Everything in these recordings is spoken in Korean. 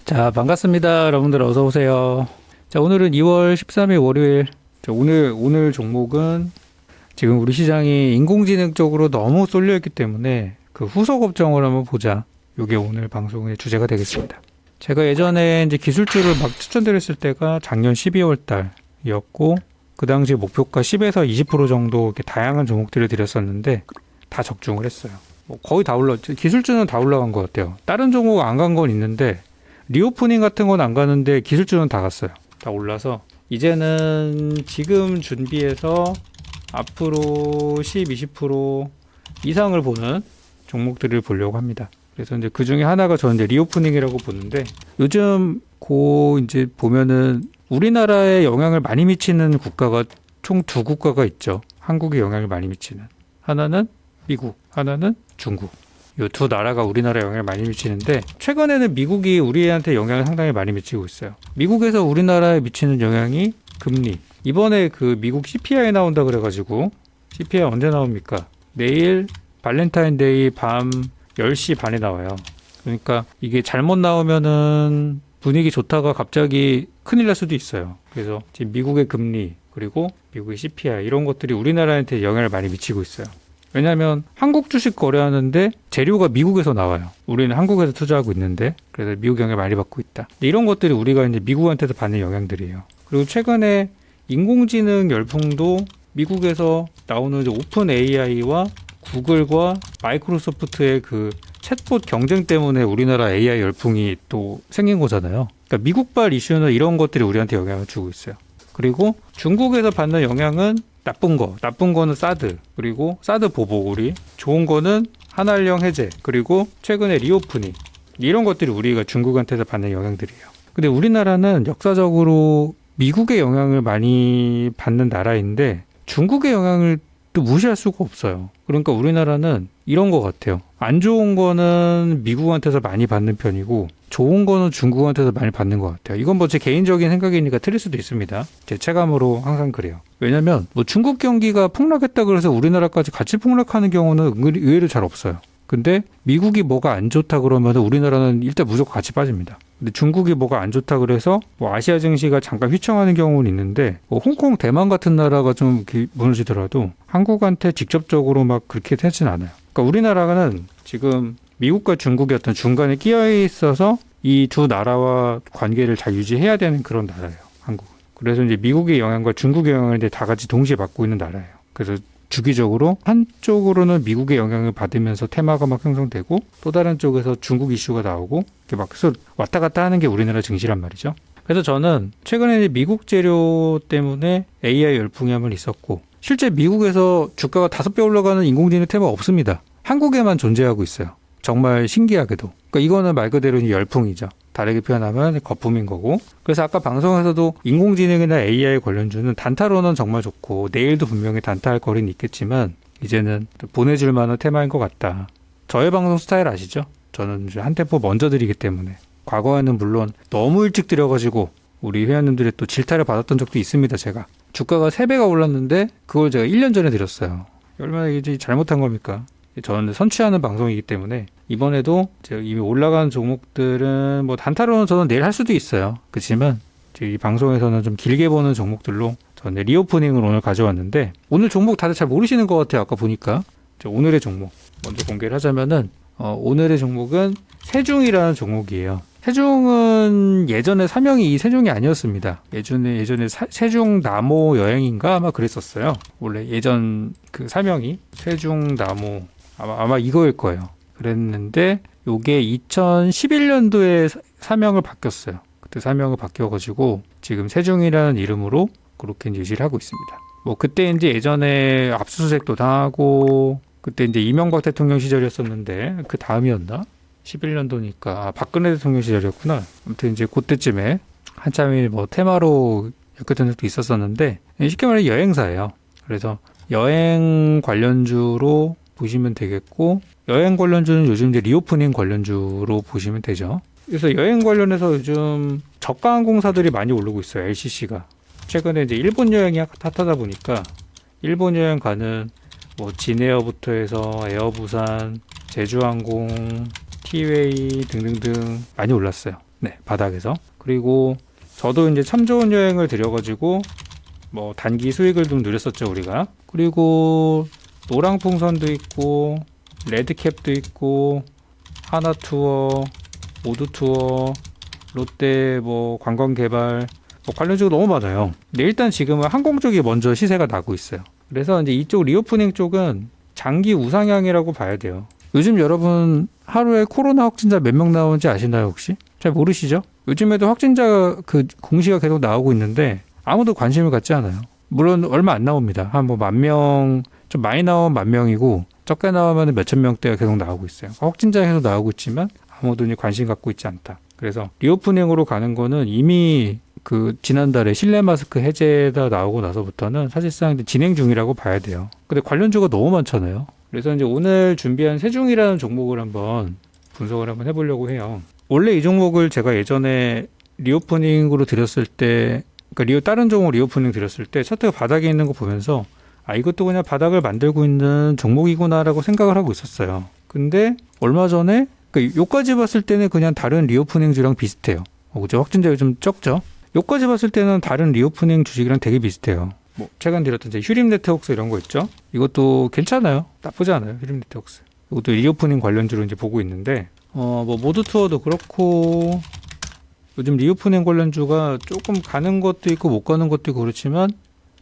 자, 반갑습니다. 여러분들 어서 오세요. 자, 오늘은 2월 13일 월요일. 자, 오늘 종목은 지금 우리 시장이 인공지능 쪽으로 너무 쏠려 있기 때문에 그 후속 업종을 한번 보자. 이게 오늘 방송의 주제가 되겠습니다. 제가 예전에 이제 기술주를 막 추천드렸을 때가 작년 12월 달이었고, 그 당시 목표가 10에서 20% 정도 이렇게 다양한 종목들을 드렸었는데 다 적중을 했어요. 뭐 거의 다 기술주는 다 올라간 것 같아요. 다른 종목 안 간 건 있는데 리오프닝 같은 건 안 가는데 기술주는 다 갔어요. 다 올라서 이제는 지금 준비해서 앞으로 10, 20% 이상을 보는 종목들을 보려고 합니다. 그래서 이제 그 중에 하나가 저는 이제 리오프닝이라고 보는데, 요즘 이제 보면은 우리나라에 영향을 많이 미치는 국가가 총 두 국가가 있죠. 한국에 영향을 많이 미치는. 하나는 미국, 하나는 중국. 이 두 나라가 우리나라에 영향을 많이 미치는데, 최근에는 미국이 우리한테 영향을 상당히 많이 미치고 있어요. 미국에서 우리나라에 미치는 영향이 금리. 이번에 그 미국 CPI 나온다 그래가지고, CPI 언제 나옵니까? 내일 발렌타인데이 밤 10시 반에 나와요. 그러니까 이게 잘못 나오면은 분위기 좋다가 갑자기 큰일 날 수도 있어요. 그래서 지금 미국의 금리, 그리고 미국의 CPI 이런 것들이 우리나라한테 영향을 많이 미치고 있어요. 왜냐하면 한국 주식 거래하는데 재료가 미국에서 나와요. 우리는 한국에서 투자하고 있는데, 그래서 미국 영향을 많이 받고 있다. 이런 것들이 우리가 이제 미국한테서 받는 영향들이에요. 그리고 최근에 인공지능 열풍도 미국에서 나오는 이제 오픈 AI와 구글과 마이크로소프트의 그 챗봇 경쟁 때문에 우리나라 AI 열풍이 또 생긴 거잖아요. 그러니까 미국발 이슈는 이런 것들이 우리한테 영향을 주고 있어요. 그리고 중국에서 받는 영향은 나쁜 거는 사드, 그리고 사드 보복 우리, 좋은 거는 한알령 해제, 그리고 최근에 리오프닝, 이런 것들이 우리가 중국한테서 받는 영향들이에요. 근데 우리나라는 역사적으로 미국의 영향을 많이 받는 나라인데 중국의 영향을 또 무시할 수가 없어요. 그러니까 우리나라는 이런 것 같아요. 안 좋은 거는 미국한테서 많이 받는 편이고 좋은 거는 중국한테서 많이 받는 것 같아요. 이건 뭐 제 개인적인 생각이니까 틀릴 수도 있습니다. 제 체감으로 항상 그래요. 왜냐면 뭐 중국 경기가 폭락했다 그래서 우리나라까지 같이 폭락하는 경우는 의외로 잘 없어요. 근데 미국이 뭐가 안 좋다 그러면 우리나라는 일단 무조건 같이 빠집니다. 근데 중국이 뭐가 안 좋다 그래서 뭐 아시아 증시가 잠깐 휘청하는 경우는 있는데, 뭐 홍콩, 대만 같은 나라가 좀 무너지더라도 한국한테 직접적으로 막 그렇게 되진 않아요. 그러니까 우리나라는 지금 미국과 중국이 어떤 중간에 끼어 있어서 이 두 나라와 관계를 잘 유지해야 되는 그런 나라예요, 한국은. 그래서 이제 미국의 영향과 중국의 영향을 이제 다 같이 동시에 받고 있는 나라예요. 그래서 주기적으로 한쪽으로는 미국의 영향을 받으면서 테마가 막 형성되고, 또 다른 쪽에서 중국 이슈가 나오고, 이렇게 막 계속 왔다 갔다 하는 게 우리나라 증시란 말이죠. 그래서 저는 최근에 미국 재료 때문에 AI 열풍이 한번 있었고, 실제 미국에서 주가가 5배 올라가는 인공지능 테마 없습니다. 한국에만 존재하고 있어요. 정말 신기하게도. 그러니까 이거는 말 그대로 열풍이죠. 다르게 표현하면 거품인 거고. 그래서 아까 방송에서도 인공지능이나 AI 관련주는 단타로는 정말 좋고, 내일도 분명히 단타할 거리는 있겠지만 이제는 보내줄 만한 테마인 것 같다. 저의 방송 스타일 아시죠? 저는 한 템포 먼저 드리기 때문에. 과거에는 물론 너무 일찍 드려가지고 우리 회원님들의 또 질타를 받았던 적도 있습니다. 제가 주가가 3배가 올랐는데 그걸 제가 1년 전에 드렸어요. 얼마나 이제 잘못한 겁니까? 저는 선취하는 방송이기 때문에 이번에도 제가 이미 올라간 종목들은 뭐 단타로는 저는 내일 할 수도 있어요. 그렇지만 이 방송에서는 좀 길게 보는 종목들로 저는 리오프닝을 오늘 가져왔는데, 오늘 종목 다들 잘 모르시는 것 같아요. 아까 보니까. 오늘의 종목 먼저 공개를 하자면은 오늘의 종목은 세중이라는 종목이에요. 세중은 예전에 사명이 이 세중이 아니었습니다. 예전에 세중나무 여행인가 아마 그랬었어요. 원래 예전 그 사명이 세중나무 아마 이거일 거예요. 그랬는데 요게 2011년도에 사명을 바뀌었어요. 그때 사명을 바뀌어가지고 지금 세중이라는 이름으로 그렇게 이제 유지를 하고 있습니다. 뭐 그때 이제 예전에 압수수색도 당하고, 그때 이제 이명박 대통령 시절이었었는데 그 다음이었나? 11년도니까 박근혜 대통령 시절이었구나. 아무튼 이제 그때쯤에 한참이 뭐 테마로 엮였던 적도 있었었는데, 쉽게 말해 여행사예요. 그래서 여행 관련주로 보시면 되겠고, 여행 관련주는 요즘 이제 리오프닝 관련주로 보시면 되죠. 그래서 여행 관련해서 요즘 저가 항공사들이 많이 오르고 있어요. LCC가 최근에 이제 일본 여행이 핫하다 보니까 일본 여행 가는 뭐 진에어부터 해서 에어부산, 제주항공, 티웨이 등등등 많이 올랐어요. 네, 바닥에서. 그리고 저도 이제 참 좋은 여행을 들여가지고 뭐 단기 수익을 좀 누렸었죠, 우리가. 그리고 노랑풍선도 있고 레드캡도 있고 하나투어, 오두투어, 롯데 뭐 관광개발 뭐 관련주가 너무 많아요. 근데 일단 지금은 항공 쪽이 먼저 시세가 나고 있어요. 그래서 이제 이쪽 리오프닝 쪽은 장기 우상향이라고 봐야 돼요. 요즘 여러분 하루에 코로나 확진자 몇 명 나오는지 아시나요, 혹시? 잘 모르시죠? 요즘에도 확진자 그 공시가 계속 나오고 있는데 아무도 관심을 갖지 않아요. 물론 얼마 안 나옵니다. 한 뭐 10,000명, 좀 많이 나오면 10,000명이고 적게 나오면 몇천 명대가 계속 나오고 있어요. 확진자 계속 나오고 있지만 아무도 관심 갖고 있지 않다. 그래서 리오프닝으로 가는 거는 이미 그 지난달에 실내 마스크 해제가 나오고 나서부터는 사실상 진행 중이라고 봐야 돼요. 근데 관련주가 너무 많잖아요. 그래서 이제 오늘 준비한 세종이라는 종목을 한번 분석을 한번 해보려고 해요. 원래 이 종목을 제가 예전에 리오프닝으로 드렸을 때, 그러니까 다른 종목 리오프닝 드렸을 때 차트가 바닥에 있는 거 보면서 아, 이것도 그냥 바닥을 만들고 있는 종목이구나라고 생각을 하고 있었어요. 근데 얼마 전에 그러니까 요까지 봤을 때는 그냥 다른 리오프닝주랑 비슷해요. 그죠? 확진자가 좀 적죠? 요까지 봤을 때는 다른 리오프닝 주식이랑 되게 비슷해요. 뭐 최근 들었던 이제 휴림네트웍스 이런 거 있죠? 이것도 괜찮아요. 나쁘지 않아요. 휴림네트웍스. 이것도 리오프닝 관련주로 이제 보고 있는데 뭐 모드투어도 그렇고 요즘 리오프닝 관련주가 조금 가는 것도 있고 못 가는 것도 있고 그렇지만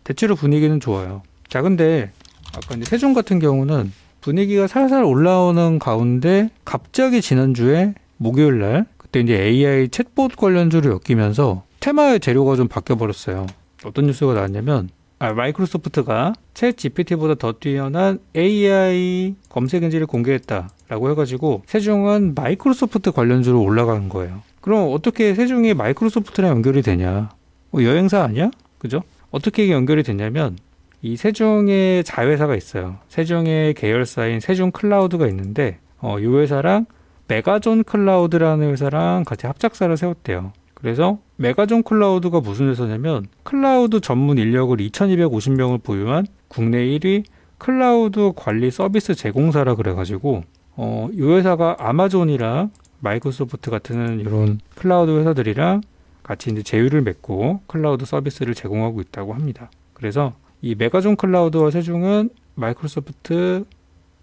대체로 분위기는 좋아요. 자, 근데 아까 이제 세종 같은 경우는 분위기가 살살 올라오는 가운데 갑자기 지난주에 목요일 날 그때 이제 AI 챗봇 관련주로 엮이면서 테마의 재료가 좀 바뀌어 버렸어요. 어떤 뉴스가 나왔냐면 마이크로소프트가 챗 GPT보다 더 뛰어난 AI 검색 엔진을 공개했다라고 해가지고 세종은 마이크로소프트 관련주로 올라간 거예요. 그럼 어떻게 세종이 마이크로소프트랑 연결이 되냐? 여행사 아니야? 그죠? 어떻게 연결이 됐냐면 이 세종의 자회사가 있어요. 세종의 계열사인 세종 클라우드가 있는데 이 회사랑 메가존 클라우드라는 회사랑 같이 합작사를 세웠대요. 그래서 메가존 클라우드가 무슨 회사냐면 클라우드 전문 인력을 2,250명을 보유한 국내 1위 클라우드 관리 서비스 제공사라 그래가지고 이 회사가 아마존이랑 마이크로소프트 같은 이런 클라우드 회사들이랑 같이 이제 제휴를 맺고 클라우드 서비스를 제공하고 있다고 합니다. 그래서 이 메가존 클라우드와 세종은 마이크로소프트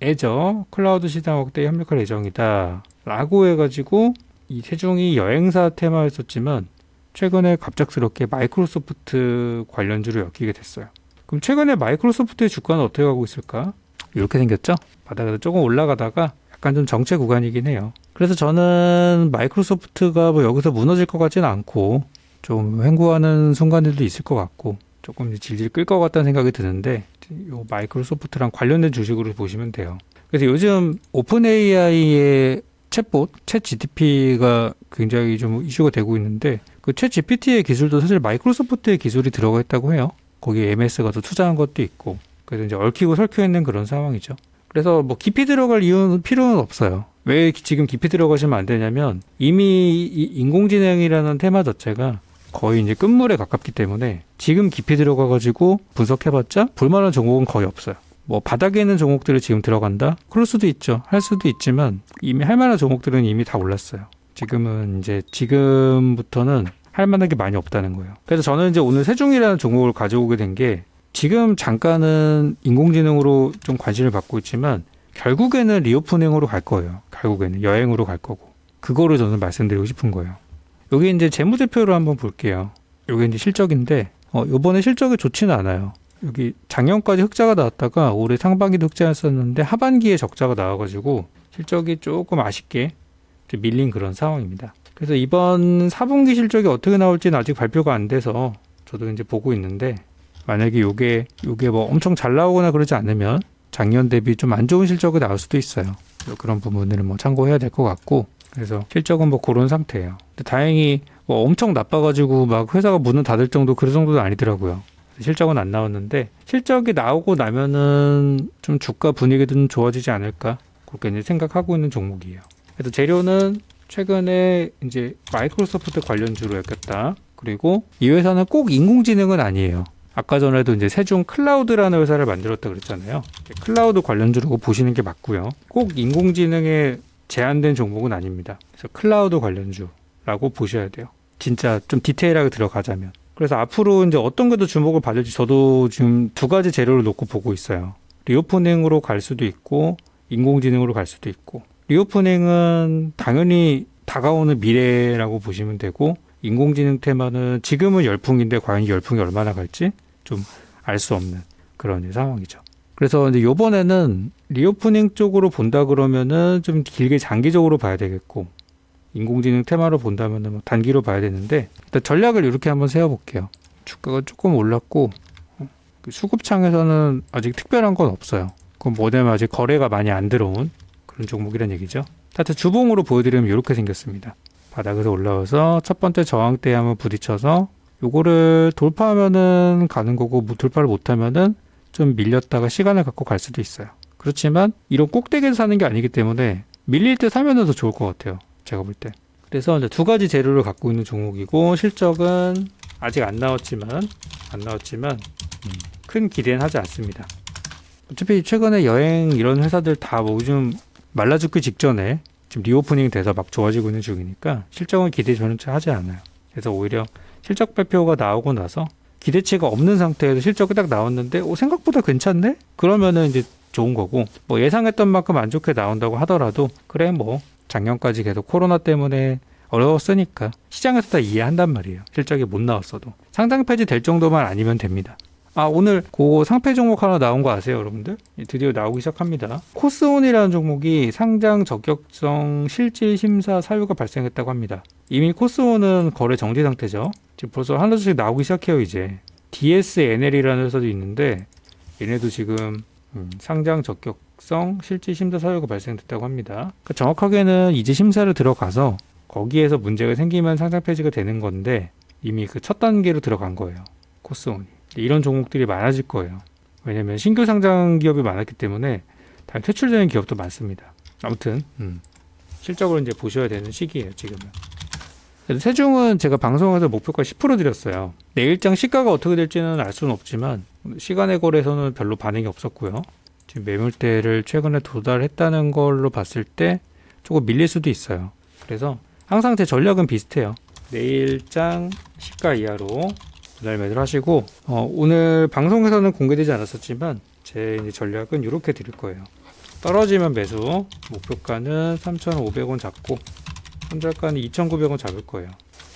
애저 클라우드 시장 확대에 협력할 예정이다 라고 해가지고 이 세종이 여행사 테마였었지만 최근에 갑작스럽게 마이크로소프트 관련주로 엮이게 됐어요. 그럼 최근에 마이크로소프트의 주가는 어떻게 가고 있을까? 이렇게 생겼죠? 바닥에서 조금 올라가다가 약간 좀 정체 구간이긴 해요. 그래서 저는 마이크로소프트가 뭐 여기서 무너질 것 같지는 않고 좀 횡보하는 순간들도 있을 것 같고 조금 질질 끌 것 같다는 생각이 드는데 요 마이크로소프트랑 관련된 주식으로 보시면 돼요. 그래서 요즘 오픈 AI의 챗봇, 챗 GPT가 굉장히 좀 이슈가 되고 있는데 그 챗 GPT의 기술도 사실 마이크로소프트의 기술이 들어가 있다고 해요. 거기에 MS가 더 투자한 것도 있고 그래서 이제 얽히고 설켜 있는 그런 상황이죠. 그래서 뭐 깊이 들어갈 필요는 없어요. 왜 지금 깊이 들어가시면 안 되냐면 이미 이 인공지능이라는 테마 자체가 거의 이제 끝물에 가깝기 때문에 지금 깊이 들어가가지고 분석해봤자 볼만한 종목은 거의 없어요. 뭐 바닥에 있는 종목들을 지금 들어간다? 그럴 수도 있죠. 할 수도 있지만 이미 할 만한 종목들은 이미 다 올랐어요. 지금부터는 할 만한 게 많이 없다는 거예요. 그래서 저는 이제 오늘 세종이라는 종목을 가져오게 된 게 지금 잠깐은 인공지능으로 좀 관심을 받고 있지만 결국에는 리오프닝으로 갈 거예요. 결국에는 여행으로 갈 거고 그거를 저는 말씀드리고 싶은 거예요. 여기 이제 재무제표를 한번 볼게요. 여기 이제 실적인데 요번에 실적이 좋지는 않아요. 여기 작년까지 흑자가 나왔다가 올해 상반기도 흑자였었는데 하반기에 적자가 나와가지고 실적이 조금 아쉽게 좀 밀린 그런 상황입니다. 그래서 이번 4분기 실적이 어떻게 나올지는 아직 발표가 안 돼서 저도 이제 보고 있는데 만약에 요게 뭐 엄청 잘 나오거나 그러지 않으면 작년 대비 좀 안 좋은 실적이 나올 수도 있어요. 그런 부분을 뭐 참고해야 될 것 같고 그래서 실적은 뭐 그런 상태예요. 근데 다행히 뭐 엄청 나빠가지고 막 회사가 문을 닫을 정도 그런 정도는 아니더라고요. 실적은 안 나왔는데 실적이 나오고 나면은 좀 주가 분위기도 좀 좋아지지 않을까 그렇게 이제 생각하고 있는 종목이에요. 그래서 재료는 최근에 이제 마이크로소프트 관련주로 엮였다. 그리고 이 회사는 꼭 인공지능은 아니에요. 아까 전에도 이제 세종 클라우드라는 회사를 만들었다 그랬잖아요. 클라우드 관련주로 보시는 게 맞고요. 꼭 인공지능에 제한된 종목은 아닙니다. 그래서 클라우드 관련주라고 라고 보셔야 돼요. 진짜 좀 디테일하게 들어가자면. 그래서 앞으로 이제 어떤 게 더 주목을 받을지 저도 지금 두 가지 재료를 놓고 보고 있어요. 리오프닝으로 갈 수도 있고 인공지능으로 갈 수도 있고, 리오프닝은 당연히 다가오는 미래라고 보시면 되고, 인공지능 테마는 지금은 열풍인데 과연 이 열풍이 얼마나 갈지 좀 알 수 없는 그런 상황이죠. 그래서 이제 요번에는 리오프닝 쪽으로 본다 그러면은 좀 길게 장기적으로 봐야 되겠고, 인공지능 테마로 본다면은 뭐 단기로 봐야 되는데, 일단 전략을 이렇게 한번 세워볼게요. 주가가 조금 올랐고, 수급창에서는 아직 특별한 건 없어요. 그건 뭐냐면 아직 거래가 많이 안 들어온 그런 종목이란 얘기죠. 하여튼 주봉으로 보여드리면 이렇게 생겼습니다. 바닥에서 올라와서 첫 번째 저항대에 한번 부딪혀서 요거를 돌파하면은 가는 거고, 뭐 돌파를 못하면은 좀 밀렸다가 시간을 갖고 갈 수도 있어요. 그렇지만 이런 꼭대기에서 사는 게 아니기 때문에 밀릴 때 사면은 더 좋을 것 같아요, 제가 볼 때. 그래서 이제 두 가지 재료를 갖고 있는 종목이고, 실적은 아직 안 나왔지만 큰 기대는 하지 않습니다. 어차피 최근에 여행 이런 회사들 다 뭐 요즘 말라 죽기 직전에 지금 리오프닝 돼서 막 좋아지고 있는 중이니까 실적은 기대 전혀 하지 않아요. 그래서 오히려 실적 발표가 나오고 나서 기대치가 없는 상태에서 실적이 딱 나왔는데 생각보다 괜찮네? 그러면은 이제 좋은 거고, 뭐 예상했던 만큼 안 좋게 나온다고 하더라도 그래 뭐 작년까지 계속 코로나 때문에 어려웠으니까 시장에서 다 이해한단 말이에요. 실적이 못 나왔어도 상장 폐지 될 정도만 아니면 됩니다. 오늘 그 상패 종목 하나 나온 거 아세요, 여러분들? 드디어 나오기 시작합니다. 코스온이라는 종목이 상장 적격성 실질 심사 사유가 발생했다고 합니다. 이미 코스온은 거래 정지 상태죠. 지금 벌써 하나씩 나오기 시작해요, 이제. DSNL이라는 회사도 있는데 얘네도 지금 상장 적격성 실질 심사 사유가 발생됐다고 합니다. 그러니까 정확하게는 이제 심사를 들어가서 거기에서 문제가 생기면 상장 폐지가 되는 건데 이미 그 첫 단계로 들어간 거예요, 코스온이. 이런 종목들이 많아질 거예요. 왜냐면 신규 상장 기업이 많았기 때문에 다 퇴출되는 기업도 많습니다. 아무튼 실적을 이제 보셔야 되는 시기예요, 지금은. 세종은 제가 방송에서 목표가 10% 드렸어요. 내일장 시가가 어떻게 될지는 알 수는 없지만 시간의 거래에서는 별로 반응이 없었고요. 지금 매물대를 최근에 도달했다는 걸로 봤을 때 조금 밀릴 수도 있어요. 그래서 항상 제 전략은 비슷해요. 내일장 시가 이하로 분할 매도를 하시고, 오늘 방송에서는 공개되지 않았었지만 제 이제 전략은 이렇게 드릴 거예요. 떨어지면 매수, 목표가는 3,500원 잡고 손절가는 2,900원 잡을 거예요.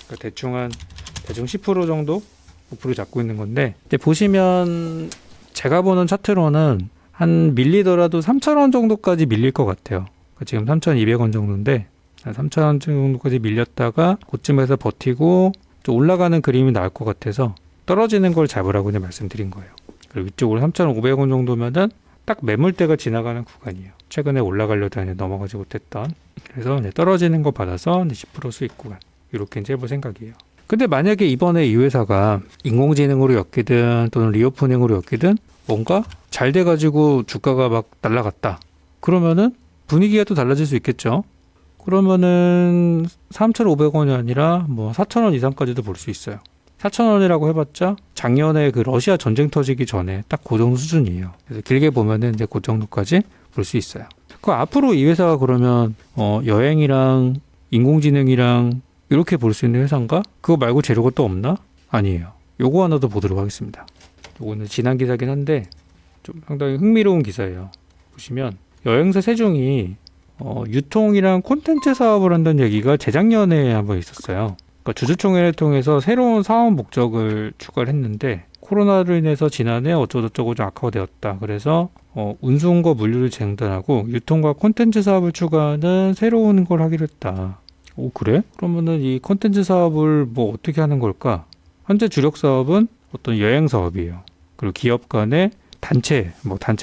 그러니까 대충 10% 정도 목표를 잡고 있는 건데, 근데 보시면 제가 보는 차트로는 한 밀리더라도 3,000원 정도까지 밀릴 것 같아요. 그러니까 지금 3,200원 정도인데 3,000원 정도까지 밀렸다가 그쯤에서 버티고 좀 올라가는 그림이 나올 것 같아서 떨어지는 걸 잡으라고 그냥 말씀드린 거예요. 그리고 위쪽으로 3,500원 정도면은 딱 매물대가 지나가는 구간이에요. 최근에 올라가려다 넘어가지 못했던. 그래서 떨어지는 거 받아서 10% 수익 구간 이렇게 이제 해볼 생각이에요. 근데 만약에 이번에 이 회사가 인공지능으로 엮이든 또는 리오프닝으로 엮이든 뭔가 잘 돼가지고 주가가 막 날라갔다. 그러면은 분위기가 또 달라질 수 있겠죠. 그러면은 3,500원이 아니라 뭐 4,000원 이상까지도 볼 수 있어요. 4,000원이라고 해봤자 작년에 그 러시아 전쟁 터지기 전에 딱 그 정도 수준이에요. 그래서 길게 보면은 이제 그 정도까지 볼 수 있어요. 그 앞으로 이 회사가 그러면 여행이랑 인공지능이랑 이렇게 볼 수 있는 회사인가? 그거 말고 재료가 또 없나? 아니에요. 요거 하나 더 보도록 하겠습니다. 요거는 지난 기사긴 한데 좀 상당히 흥미로운 기사예요. 보시면 여행사 세종이 유통이랑 콘텐츠 사업을 한다는 얘기가 재작년에 한번 있었어요. 그러니까 주주총회를 통해서 새로운 사업 목적을 추가를 했는데 코로나로 인해서 지난해 어쩌고저쩌고 좀 악화가 되었다. 그래서 운송과 물류를 중단하고 유통과 콘텐츠 사업을 추가하는 새로운 걸 하기로 했다. 오, 그래? 그러면은 이 콘텐츠 사업을 뭐 어떻게 하는 걸까? 현재 주력 사업은 어떤 여행 사업이에요. 그리고 기업 간의 단체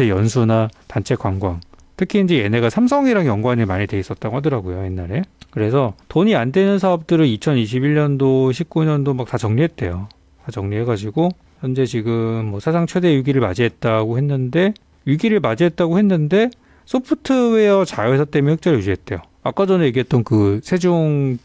연수나 단체 관광. 특히 이제 얘네가 삼성이랑 연관이 많이 돼 있었다고 하더라고요, 옛날에. 그래서 돈이 안 되는 사업들을 2021년도, 19년도 막 다 정리했대요. 다 정리해가지고 현재 지금 뭐 사상 최대 위기를 맞이했다고 했는데 소프트웨어 자회사 때문에 흑자를 유지했대요. 아까 전에 얘기했던 그 세종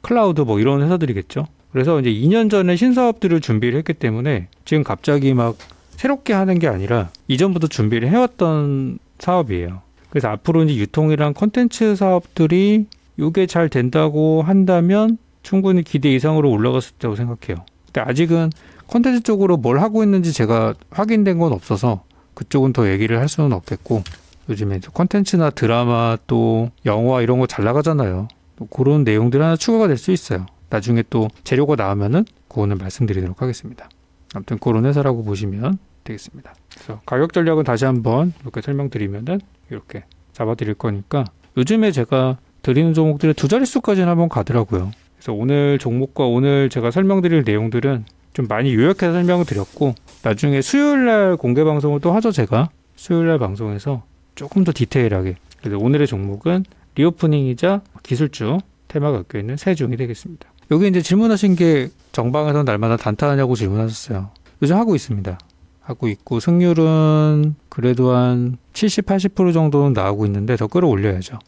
클라우드 뭐 이런 회사들이겠죠. 그래서 이제 2년 전에 신사업들을 준비를 했기 때문에 지금 갑자기 막 새롭게 하는 게 아니라 이전부터 준비를 해왔던 사업이에요. 그래서 앞으로 이제 유통이랑 콘텐츠 사업들이 이게 잘 된다고 한다면 충분히 기대 이상으로 올라갔을 거라고 생각해요. 근데 아직은 콘텐츠 쪽으로 뭘 하고 있는지 제가 확인된 건 없어서 그쪽은 더 얘기를 할 수는 없겠고, 요즘에 콘텐츠나 드라마 또 영화 이런 거 잘 나가잖아요. 또 그런 내용들 하나 추가가 될 수 있어요. 나중에 또 재료가 나오면은 그거는 말씀드리도록 하겠습니다. 아무튼 그런 회사라고 보시면 되겠습니다. 그래서 가격 전략은 다시 한번 이렇게 설명드리면은 이렇게 잡아드릴 거니까, 요즘에 제가 드리는 종목들의 두 자릿수까지는 한번 가더라고요. 그래서 오늘 종목과 오늘 제가 설명드릴 내용들은 좀 많이 요약해서 설명을 드렸고, 나중에 수요일날 공개 방송을 또 하죠. 제가 수요일날 방송에서 조금 더 디테일하게. 그래서 오늘의 종목은 리오프닝이자 기술주 테마가 엮여있는 세 종이 되겠습니다. 여기 이제 질문하신 게 정방에서 날마다 단타하냐고 질문하셨어요. 요즘 하고 있습니다. 하고 있고, 승률은 그래도 한 70, 80% 정도는 나오고 있는데 더 끌어올려야죠.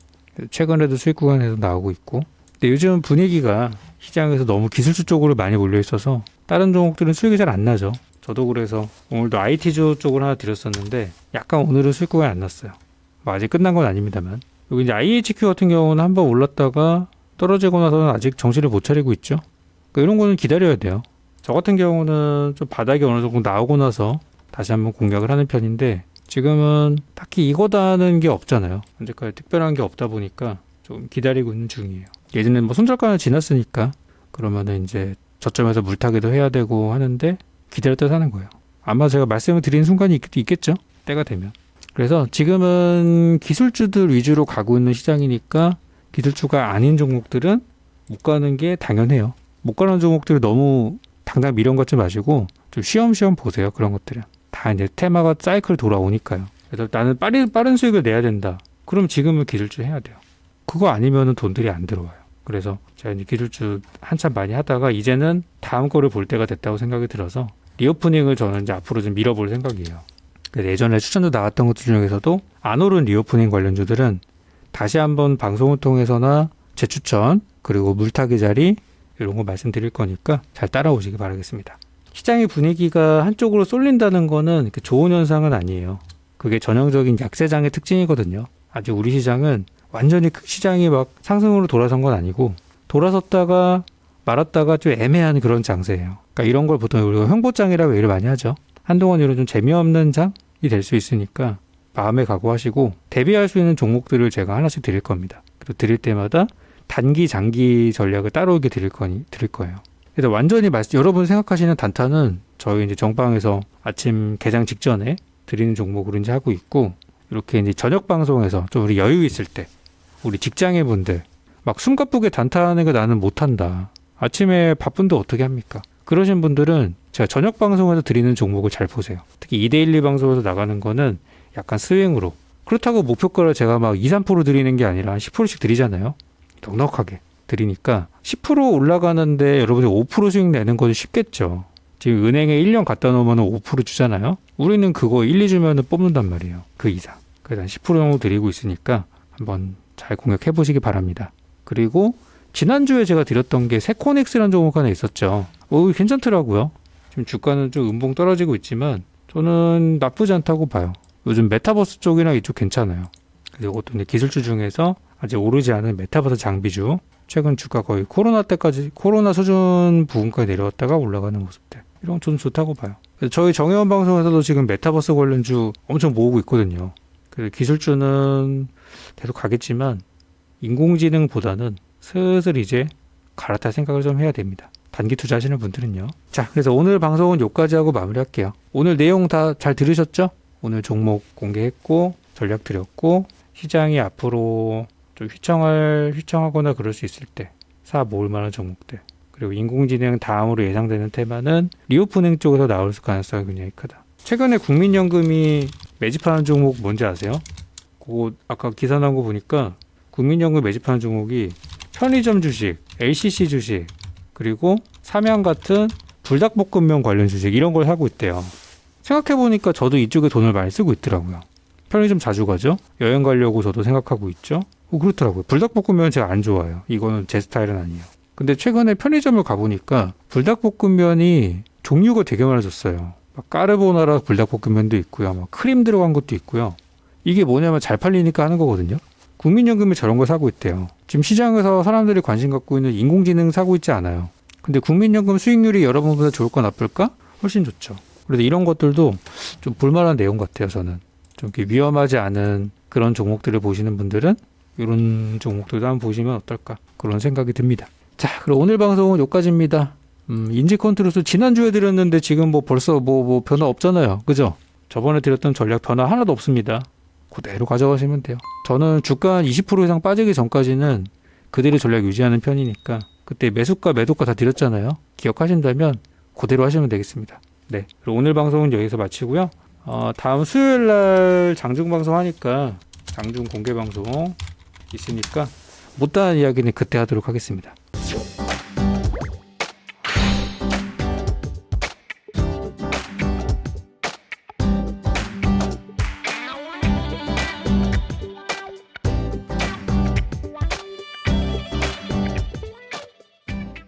최근에도 수익 구간에서 나오고 있고, 근데 요즘 분위기가 시장에서 너무 기술주 쪽으로 많이 몰려 있어서 다른 종목들은 수익이 잘 안 나죠. 저도 그래서 오늘도 IT주 쪽을 하나 드렸었는데 약간 오늘은 수익 구간이 안 났어요. 뭐 아직 끝난 건 아닙니다만. 여기 이제 IHQ 같은 경우는 한번 올랐다가 떨어지고 나서는 아직 정신을 못 차리고 있죠. 그러니까 이런 거는 기다려야 돼요. 저 같은 경우는 좀 바닥이 어느 정도 나오고 나서 다시 한번 공략을 하는 편인데, 지금은 딱히 이거다는 게 없잖아요. 현재까지 특별한 게 없다 보니까 좀 기다리고 있는 중이에요. 예전에는 뭐 손절가는 지났으니까 그러면은 이제 저점에서 물타기도 해야 되고 하는데 기다렸다 사는 거예요. 아마 제가 말씀을 드리는 순간이 있겠죠. 때가 되면. 그래서 지금은 기술주들 위주로 가고 있는 시장이니까 기술주가 아닌 종목들은 못 가는 게 당연해요. 못 가는 종목들을 너무 당장 미련 갖지 마시고 좀 쉬엄쉬엄 보세요. 그런 것들은 다 이제 테마가 사이클 돌아오니까요. 그래서 나는 빠른 수익을 내야 된다. 그럼 지금은 기술주 해야 돼요. 그거 아니면은 돈들이 안 들어와요. 그래서 제가 이제 기술주 한참 많이 하다가 이제는 다음 거를 볼 때가 됐다고 생각이 들어서 리오프닝을 저는 이제 앞으로 좀 밀어볼 생각이에요. 그래서 예전에 추천도 나왔던 것들 중에서도 안 오른 리오프닝 관련주들은 다시 한번 방송을 통해서나 재추천 그리고 물타기 자리 이런 거 말씀드릴 거니까 잘 따라오시기 바라겠습니다. 시장의 분위기가 한쪽으로 쏠린다는 거는 좋은 현상은 아니에요. 그게 전형적인 약세장의 특징이거든요. 아직 우리 시장은 완전히 시장이 막 상승으로 돌아선 건 아니고 돌아섰다가 말았다가 좀 애매한 그런 장세예요. 그러니까 이런 걸 보통 우리가 횡보장이라고 얘기를 많이 하죠. 한동안 이런 좀 재미없는 장이 될 수 있으니까 마음에 각오하시고 대비할 수 있는 종목들을 제가 하나씩 드릴 겁니다. 그리고 드릴 때마다 단기, 장기 전략을 따로 이렇게 드릴 거예요. 그래서 완전히 여러분 생각하시는 단타는 저희 이제 정방에서 아침 개장 직전에 드리는 종목으로 이제 하고 있고, 이렇게 이제 저녁 방송에서 좀 우리 여유 있을 때 우리 직장인 분들 막 숨가쁘게 단타하는 거 나는 못한다. 아침에 바쁜데 어떻게 합니까? 그러신 분들은 제가 저녁 방송에서 드리는 종목을 잘 보세요. 특히 2대1 방송에서 나가는 거는 약간 스윙으로. 그렇다고 목표가를 제가 막 2, 3% 드리는 게 아니라 한 10%씩 드리잖아요. 넉넉하게 드리니까 10% 올라가는데 여러분이 5% 수익 내는 건 쉽겠죠. 지금 은행에 1년 갖다 놓으면 5% 주잖아요. 우리는 그거 1, 2주면 뽑는단 말이에요. 그 이상. 그래서 한 10% 정도 드리고 있으니까 한번 잘 공략해 보시기 바랍니다. 그리고 지난주에 제가 드렸던 게 세코닉스라는 종목 하나 있었죠. 괜찮더라고요. 지금 주가는 좀 음봉 떨어지고 있지만 저는 나쁘지 않다고 봐요. 요즘 메타버스 쪽이나 이쪽 괜찮아요. 그래서 이것도 이제 기술주 중에서 아직 오르지 않은 메타버스 장비주, 최근 주가 거의 코로나 수준 부분까지 내려왔다가 올라가는 모습들, 이런 건 좀 좋다고 봐요. 그래서 저희 정혜원 방송에서도 지금 메타버스 관련주 엄청 모으고 있거든요. 그래서 기술주는 계속 가겠지만 인공지능보다는 슬슬 이제 갈아탈 생각을 좀 해야 됩니다. 단기 투자하시는 분들은요. 자, 그래서 오늘 방송은 여기까지 하고 마무리할게요. 오늘 내용 다 잘 들으셨죠? 오늘 종목 공개했고 전략 드렸고, 시장이 앞으로 좀 휘청하거나 그럴 수 있을 때 사 모을 만한 종목들, 그리고 인공지능 다음으로 예상되는 테마는 리오프닝 쪽에서 나올 가능성이 굉장히 크다. 최근에 국민연금이 매집하는 종목 뭔지 아세요? 그거 아까 기사 나온 거 보니까 국민연금 매집하는 종목이 편의점 주식, LCC 주식, 그리고 삼양 같은 불닭볶음면 관련 주식, 이런 걸 하고 있대요. 생각해보니까 저도 이쪽에 돈을 많이 쓰고 있더라고요. 편의점 자주 가죠? 여행 가려고 저도 생각하고 있죠? 그렇더라고요. 불닭볶음면 제가 안 좋아해요. 이거는 제 스타일은 아니에요. 근데 최근에 편의점을 가보니까 불닭볶음면이 종류가 되게 많아졌어요. 막 까르보나라 불닭볶음면도 있고요. 막 크림 들어간 것도 있고요. 이게 뭐냐면 잘 팔리니까 하는 거거든요. 국민연금이 저런 거 사고 있대요. 지금 시장에서 사람들이 관심 갖고 있는 인공지능 사고 있지 않아요. 근데 국민연금 수익률이 여러분보다 좋을까 나쁠까? 훨씬 좋죠. 그래서 이런 것들도 좀 볼만한 내용 같아요. 저는 좀 이렇게 위험하지 않은 그런 종목들을 보시는 분들은 이런 종목들도 한번 보시면 어떨까 그런 생각이 듭니다. 자, 그럼 오늘 방송은 여기까지입니다. 인지 컨트롤스 지난주에 드렸는데 지금 뭐 벌써 뭐 변화 없잖아요. 그죠? 저번에 드렸던 전략 변화 하나도 없습니다. 그대로 가져가시면 돼요. 저는 주가 한 20% 이상 빠지기 전까지는 그대로 전략 유지하는 편이니까 그때 매수가 매도가 다 드렸잖아요. 기억하신다면 그대로 하시면 되겠습니다. 네, 그럼 오늘 방송은 여기서 마치고요. 다음 수요일 날 장중 방송 하니까 장중 공개 방송 있으니까 못다한 이야기는 그때 하도록 하겠습니다.